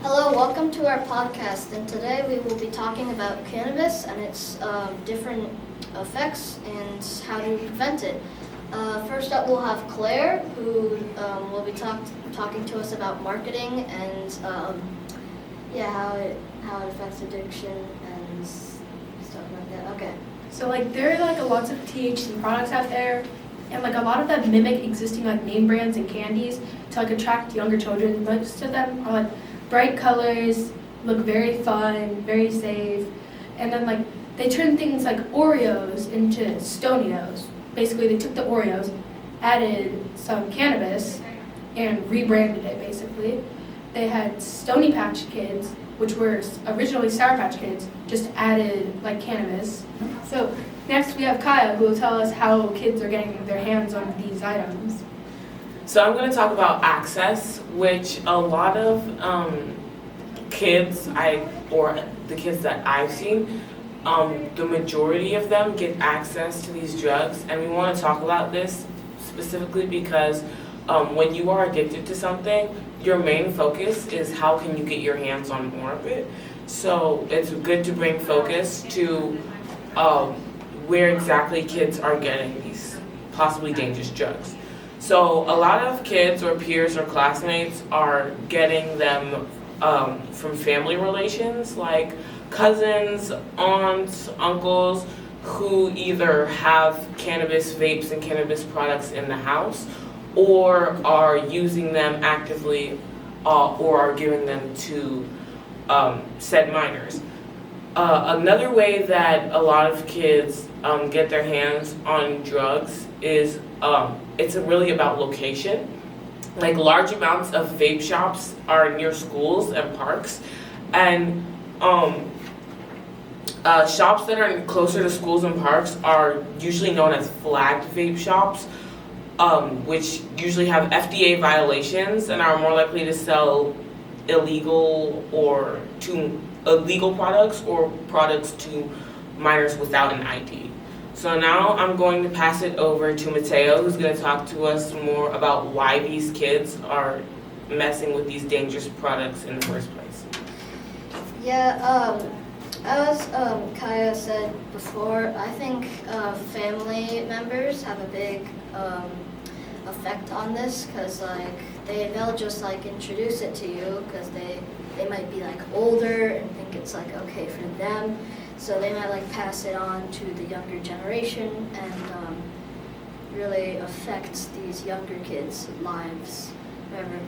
Hello, welcome to our podcast, and today we will be talking about cannabis and its different effects and how to prevent it. First up, we'll have Claire, who will be talking to us about marketing and how it affects addiction and stuff like that. Okay. So there are lots of THC products out there, and a lot of them mimic existing name brands and candies to attract younger children. Most of them are bright colors, look very fun, very safe, and then they turn things like Oreos into Stonios. Basically, they took the Oreos, added some cannabis, and rebranded it. Basically, they had Stony Patch Kids, which were originally Sour Patch Kids, just added cannabis. So next we have Kaia, who will tell us how kids are getting their hands on these items. So I'm going to talk about access, which a lot of kids, or the kids that I've seen, the majority of them get access to these drugs, and we want to talk about this specifically because when you are addicted to something, your main focus is how can you get your hands on more of it. So it's good to bring focus to where exactly kids are getting these possibly dangerous drugs. So a lot of kids or peers or classmates are getting them from family relations, like cousins, aunts, uncles, who either have cannabis vapes and cannabis products in the house or are using them actively or are giving them to said minors. Another way that a lot of kids get their hands on drugs is it's really about location. Large amounts of vape shops are near schools and parks, and shops that are closer to schools and parks are usually known as flagged vape shops, which usually have FDA violations and are more likely to sell illegal products or products to minors without an ID. So now I'm going to pass it over to Mateo, who's going to talk to us more about why these kids are messing with these dangerous products in the first place. Yeah, as Kaia said before, I think family members have a big effect on this because they'll just introduce it to you because they might be older and think it's okay for them. So they might pass it on to the younger generation and really affect these younger kids' lives, whatever.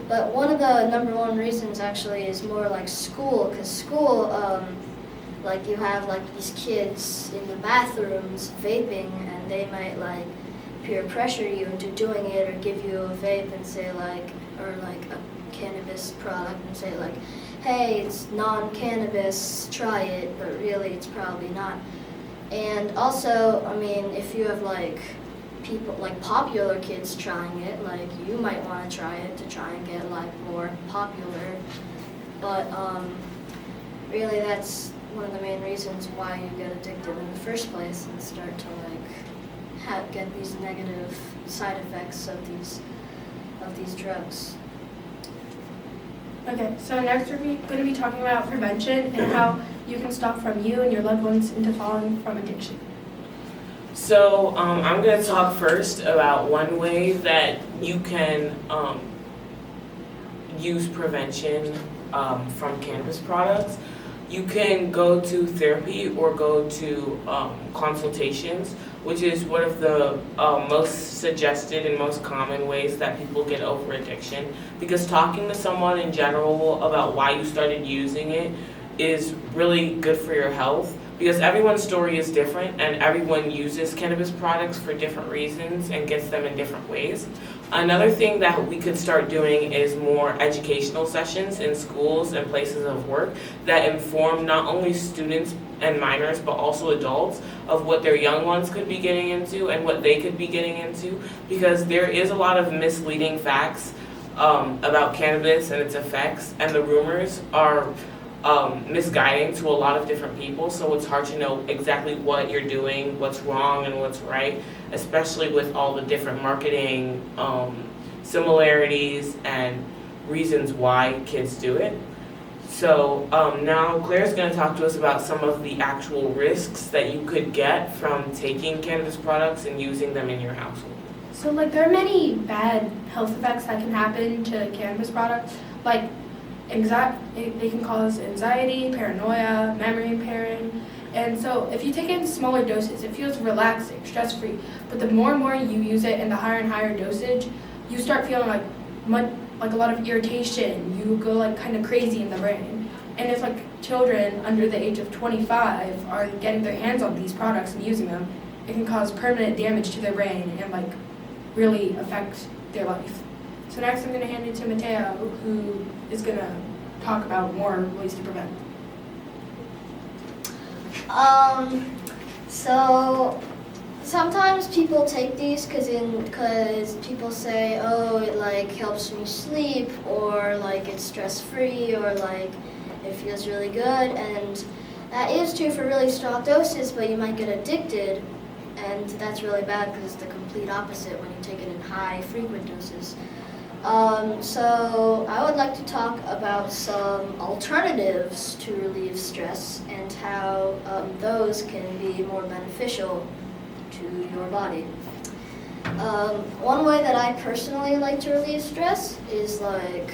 But one of the number one reasons actually is more school, because school, you have these kids in the bathrooms vaping, and they might peer pressure you into doing it or give you a vape and say or a cannabis product and say hey, it's non-cannabis, try it, but really it's probably not. And also, I mean, if you have people, popular kids trying it, you might want to try it to try and get more popular. But really that's one of the main reasons why you get addicted in the first place and start to get these negative side effects of these drugs. Okay, so next we're going to be talking about prevention and how you can stop from you and your loved ones into falling from addiction. So I'm going to talk first about one way that you can use prevention from cannabis products. You can go to therapy or go to consultations, which is one of the most suggested and most common ways that people get over addiction. Because talking to someone in general about why you started using it is really good for your health. Because everyone's story is different and everyone uses cannabis products for different reasons and gets them in different ways. Another thing that we could start doing is more educational sessions in schools and places of work that inform not only students and minors but also adults of what their young ones could be getting into and what they could be getting into, because there is a lot of misleading facts about cannabis and its effects, and the rumors are misguiding to a lot of different people, so it's hard to know exactly what you're doing, what's wrong and what's right, especially with all the different marketing similarities and reasons why kids do it. So now Claire's going to talk to us about some of the actual risks that you could get from taking cannabis products and using them in your household. So like there are many bad health effects that can happen to cannabis products, like they can cause anxiety, paranoia, memory impairing. And so if you take it in smaller doses, it feels relaxing, stress-free. But the more and more you use it and the higher and higher dosage, you start feeling like a lot of irritation. You go like kind of crazy in the brain. And if like children under the age of 25 are getting their hands on these products and using them, it can cause permanent damage to their brain and like really affect their life. So next I'm going to hand it to Mateo, who is going to talk about more ways to prevent. So sometimes people take these because people say, oh, it like helps me sleep, or like it's stress-free, or like it feels really good, and that is true for really strong doses, but you might get addicted, and that's really bad because it's the complete opposite when you take it in high, frequent doses. So I would like to talk about some alternatives to relieve stress and how those can be more beneficial to your body. One way that I personally like to relieve stress is like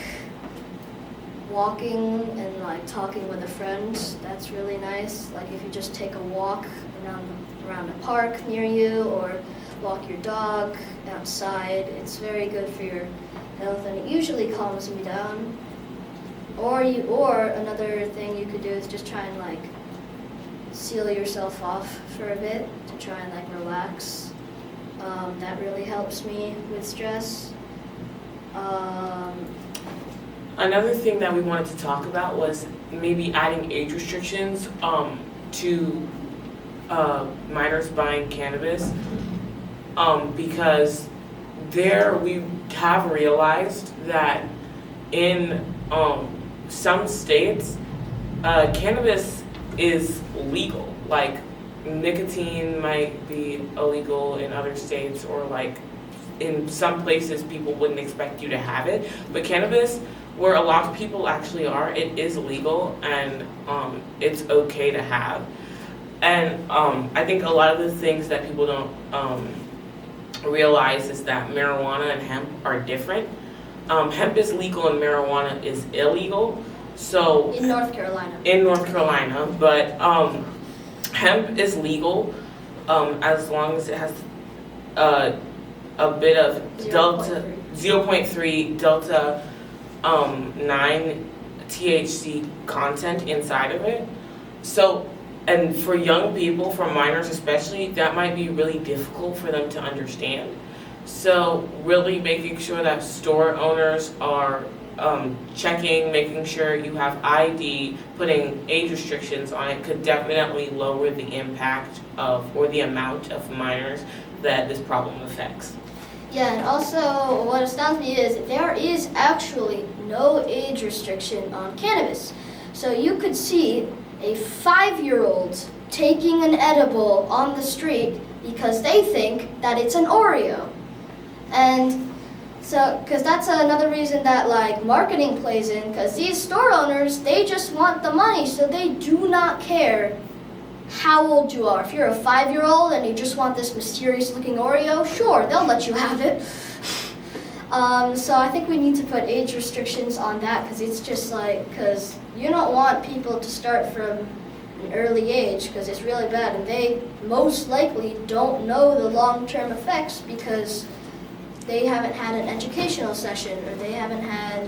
walking and like talking with a friend. That's really nice. Like if you just take a walk around a park near you, or walk your dog outside, it's very good for your health, and it usually calms me down. Or another thing you could do is just try and like seal yourself off for a bit to try and like relax. That really helps me with stress. Another thing that we wanted to talk about was maybe adding age restrictions to minors buying cannabis, because we have realized that in some states, cannabis is legal. Like nicotine might be illegal in other states, or like in some places people wouldn't expect you to have it. But cannabis, where a lot of people actually are, it is legal, and it's okay to have. And I think a lot of the things that people don't realize is that marijuana and hemp are different. Hemp is legal and marijuana is illegal. So in North Carolina. But hemp is legal as long as it has a bit of 0.3 delta 9 THC content inside of it. So, and for young people, for minors especially, that might be really difficult for them to understand. So really making sure that store owners are checking, making sure you have ID, putting age restrictions on it could definitely lower the impact of, or the amount of minors that this problem affects. Yeah, and also what astounds me is there is actually no age restriction on cannabis. So you could see a 5-year-old taking an edible on the street because they think that it's an Oreo. And so, because that's another reason that like marketing plays in, because these store owners, they just want the money, so they do not care how old you are. If you're a 5-year-old and you just want this mysterious looking Oreo, sure, they'll let you have it. So I think we need to put age restrictions on that, because it's just like, because you don't want people to start from an early age, because it's really bad, and they most likely don't know the long-term effects because they haven't had an educational session, or they haven't had,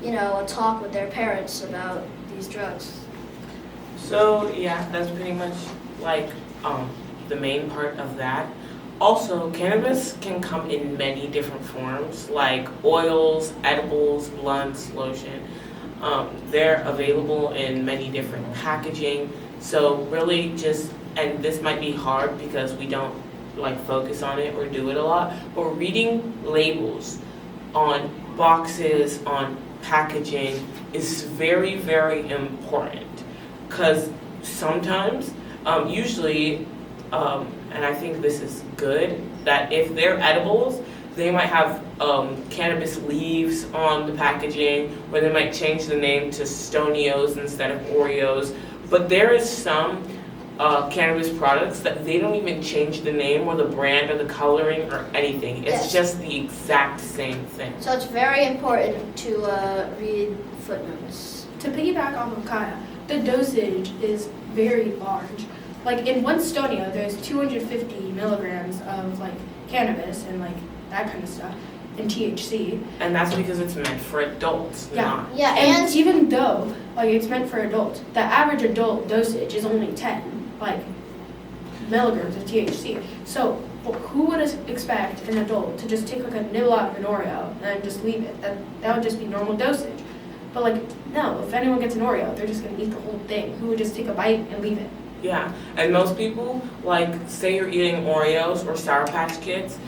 a talk with their parents about these drugs. So yeah, that's pretty much like the main part of that. Also, cannabis can come in many different forms, like oils, edibles, blunts, lotion. They're available in many different packaging. So really just, and this might be hard because we don't like focus on it or do it a lot, but reading labels on boxes, on packaging is very, very important, because sometimes, usually, and I think this is good, that if they're edibles, They might have cannabis leaves on the packaging, or they might change the name to Stonios instead of Oreos. But there is some cannabis products that they don't even change the name or the brand or the coloring or anything. It's Yes. just the exact same thing. So it's very important to read footnotes. To piggyback off of Kaia, the dosage is very large. Like in one Stonio, there's 250 milligrams of like cannabis and like that kind of stuff, and THC. And that's because it's meant for adults, Yeah. not. Yeah, And and even though like it's meant for adults, the average adult dosage is only 10 like milligrams of THC. So who would expect an adult to just take like a nibble out of an Oreo and then just leave it? That would just be normal dosage. But like no, if anyone gets an Oreo, they're just gonna eat the whole thing. Who would just take a bite and leave it? Yeah, and most people, like, say you're eating Oreos or Sour Patch Kids,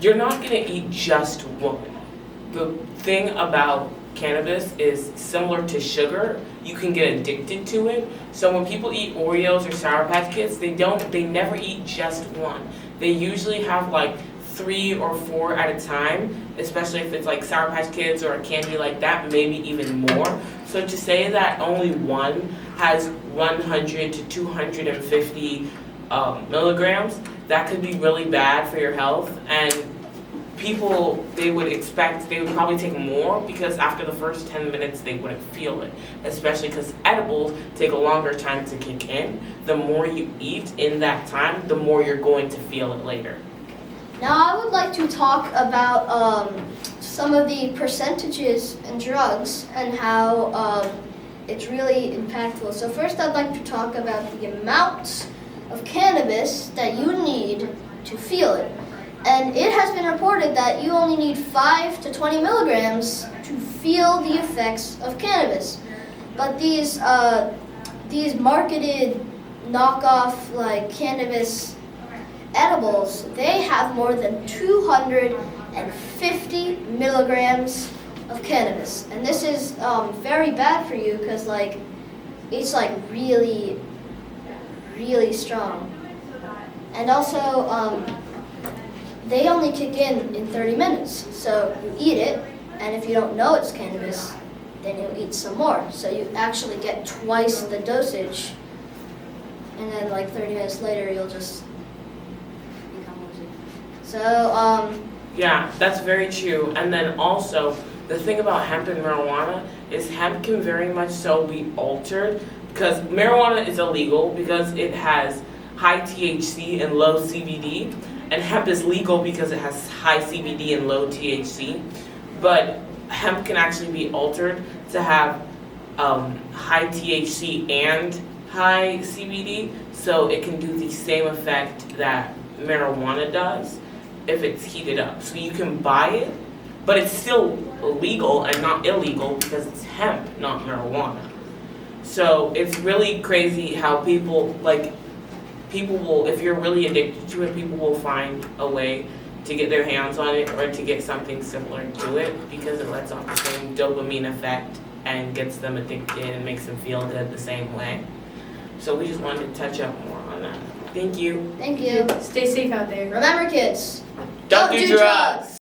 you're not gonna eat just one. The thing about cannabis is similar to sugar, you can get addicted to it. So when people eat Oreos or Sour Patch Kids, they never eat just one. They usually have like 3 or 4 at a time, especially if it's like Sour Patch Kids or a candy like that, maybe even more. So to say that only one has 100 to 250 milligrams, that could be really bad for your health. And people, they would probably take more because after the first 10 minutes they wouldn't feel it, especially because edibles take a longer time to kick in. The more you eat in that time, the more you're going to feel it later. now I would like to talk about some of the percentages in drugs and how it's really impactful. So first I'd like to talk about the amount of cannabis that you need to feel it. And it has been reported that you only need 5 to 20 milligrams to feel the effects of cannabis. But these marketed knockoff like cannabis edibles, they have more than 250 milligrams of cannabis. And this is very bad for you because like it's like really, really strong. And also they only kick in 30 minutes. So you eat it, and if you don't know it's cannabis, then you'll eat some more. So you actually get twice the dosage, and then like 30 minutes later, you'll just become woozy. So, Yeah, that's very true. And then also, the thing about hemp and marijuana is hemp can very much so be altered because marijuana is illegal because it has high THC and low CBD. And hemp is legal because it has high CBD and low THC. But hemp can actually be altered to have high THC and high CBD. So it can do the same effect that marijuana does if it's heated up. So you can buy it, but it's still legal and not illegal because it's hemp, not marijuana. So it's really crazy how people will, if you're really addicted to it, people will find a way to get their hands on it or to get something similar to it because it lets off the same dopamine effect and gets them addicted and makes them feel good the same way. So we just wanted to touch up more on that. Thank you. thank you. Stay safe out there. Remember, kids, Don't do drugs.